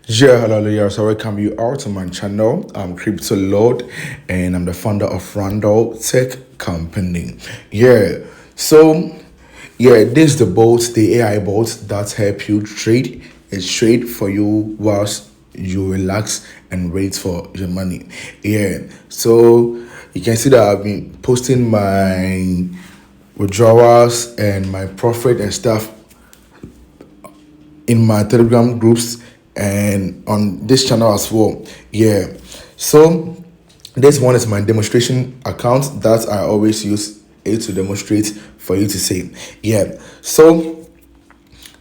Yeah, hallelujah. So welcome you all to my channel. I'm Crypto Lord and I'm the founder of Randall Tech Company. Yeah. So this is the bot, the AI bot that help you trade. It's trade for you whilst you relax and wait for your money. Yeah. So you can see that I've been posting my withdrawals and my profit and stuff in my Telegram groups and on this channel as well. Yeah. So this one is my demonstration account that I always use it to demonstrate for you to see. Yeah. So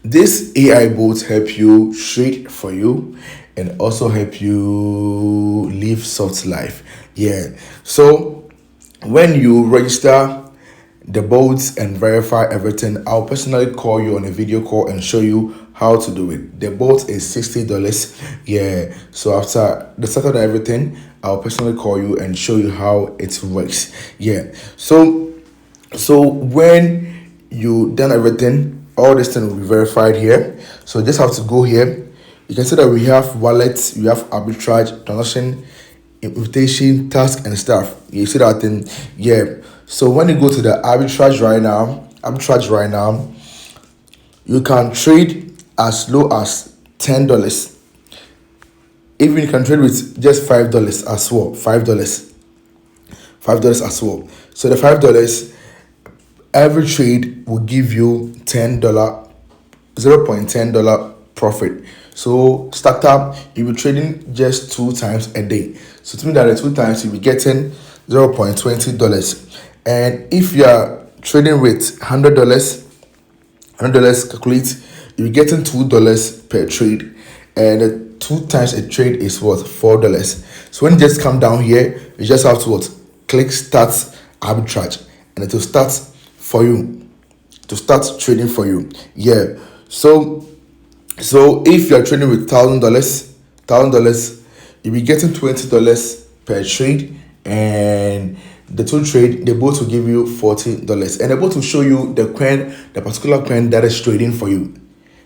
this AI bot help you trade for you and also help you live soft life. Yeah. So when you register the boats and verify everything, I'll personally call you on a video call and show you how to do it. The boat is $60. Yeah. So after the start of everything, I'll personally call you and show you how it works. Yeah. So when you done everything, all this thing will be verified here. So just have to go here. You can see that we have wallets, we have arbitrage, transaction, invitation, task, and stuff. You see that thing? Yeah. So when you go to the arbitrage right now, you can trade as low as $10. Even you can trade with just $5 as well. $5 as well. So the $5, every trade will give you $10, $0.10 profit. So startup, you'll be trading just 2 times a day. So to me that the 2 times you'll be getting $0.20. And if you are trading with $100 calculate, you're getting $2 per trade, and the 2 times a trade is what, $4. So when you just come down here, you just have to what, click start arbitrage, and it will start for you, to start trading for you. Yeah. So if you're trading with $1,000, you'll be getting $20 per trade, and the two trade, the bot will give you $40, and the bot will show you the coin, the particular coin that is trading for you.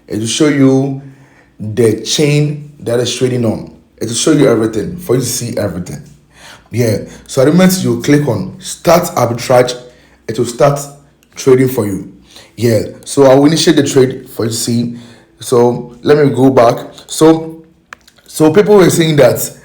It will show you the chain that is trading on. It will show you everything for you to see everything. Yeah. So at the moment you click on start arbitrage, it will start trading for you. Yeah. So I will initiate the trade for you to see. So let me go back. So people were saying that,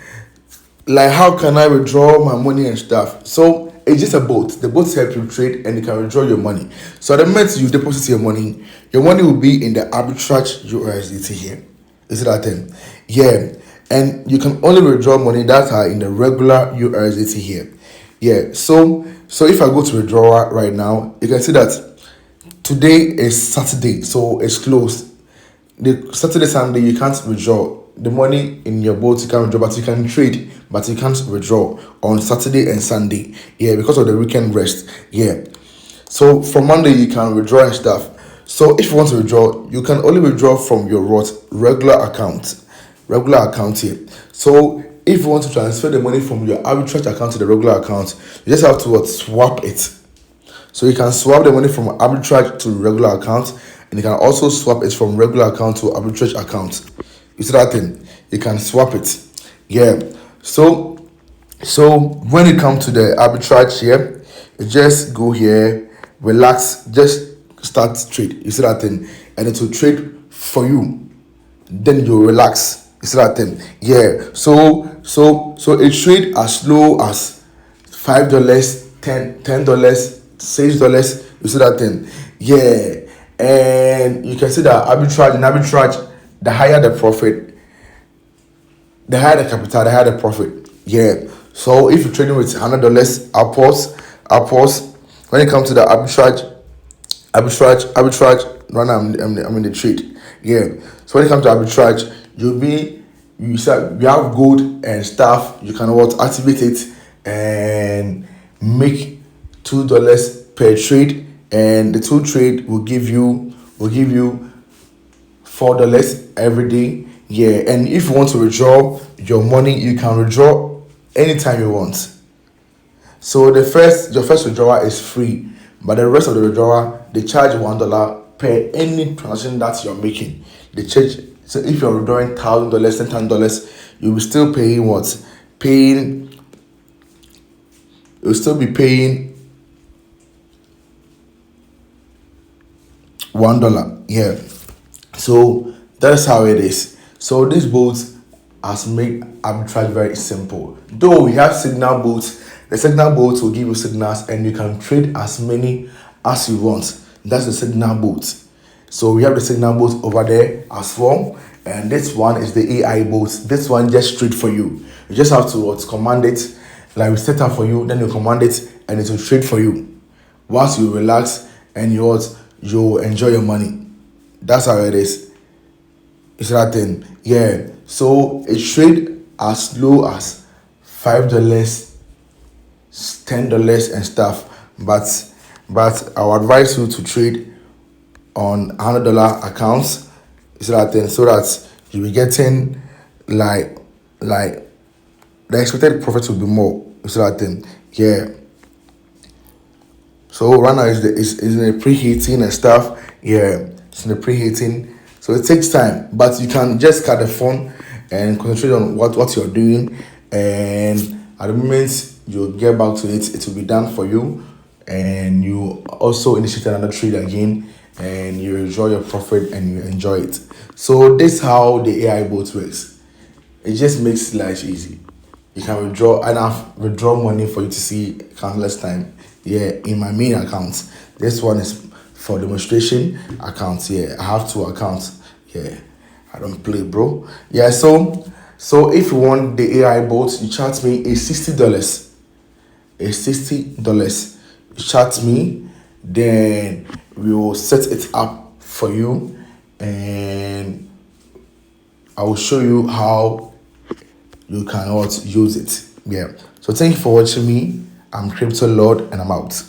like, how can I withdraw my money and stuff? So it's just a bot. The bots help you trade and you can withdraw your money. So the moment you deposit your money will be in the arbitrage USDT here. Is it that thing? Yeah. And you can only withdraw money that are in the regular USDT here. Yeah. So if I go to withdrawal right now, you can see that today is Saturday, so it's closed. The Saturday, Sunday, you can't withdraw the money in your boat. You can withdraw, but you can trade, but you can't withdraw on Saturday and Sunday. Yeah, because of the weekend rest. Yeah. So from Monday you can withdraw and stuff. So if you want to withdraw, you can only withdraw from your regular account here. So if you want to transfer the money from your arbitrage account to the regular account, you just have to swap it. So you can swap the money from arbitrage to regular account, and you can also swap it from regular account to arbitrage account. You see that thing? You can swap it. Yeah. So when you come to the arbitrage here, you just go here, relax, just start trade. You see that thing? And it will trade for you. Then you relax. You see that thing? Yeah. So it trade as low as $5, $10, $6. You see that thing? Yeah. And you can see that arbitrage, the higher the profit, the higher the capital, the higher the profit. Yeah. So if you're trading with $100, I'll pause. When it comes to the arbitrage, right now I'm in the trade. Yeah. So when it comes to arbitrage, you have gold and stuff. You can activate it and make $2 per trade, and the two trade will give you $4 every day. Yeah. And if you want to withdraw your money, you can withdraw anytime you want. So your first withdrawal is free, but the rest of the withdrawal, they charge $1 per any transaction that you're making. They charge So if you're withdrawing $1,000, $10,000, you will still paying what? You'll still be paying $1. Yeah. So that's how it is. So this bot has made arbitrage very simple. Though we have signal bots, the signal bots will give you signals and you can trade as many as you want. That's the signal bot. So we have the signal bot over there as well, and this one is the AI bot. This one just straight for you. You just have to command it, like we set up for you, then you command it and it will trade for you. Once you relax and you enjoy your money. That's how it is. It's that thing. Yeah. So it trade as low as $5, $10 and stuff. But I would advise you to trade on $100 accounts. It's that thing, so that you'll be getting like the expected profit will be more. It's that thing. Yeah. So right now is in the preheating and stuff. Yeah, it's in the preheating. So it takes time, but you can just cut the phone and concentrate on what you're doing, and at the moment you get back to it, it will be done for you, and you also initiate another trade again, and you enjoy your profit and you enjoy it. So this is how the AI bot works. It just makes life easy. You can withdraw money for you to see countless time. Yeah, in my main account. This one is for demonstration accounts. Yeah, I have 2 accounts. Yeah, I don't play, bro. Yeah, so if you want the AI bot, you charge me a $60. You charge me, then we will set it up for you, and I will show you how you cannot use it. Yeah. So thank you for watching me. I'm Crypto Lord and I'm out.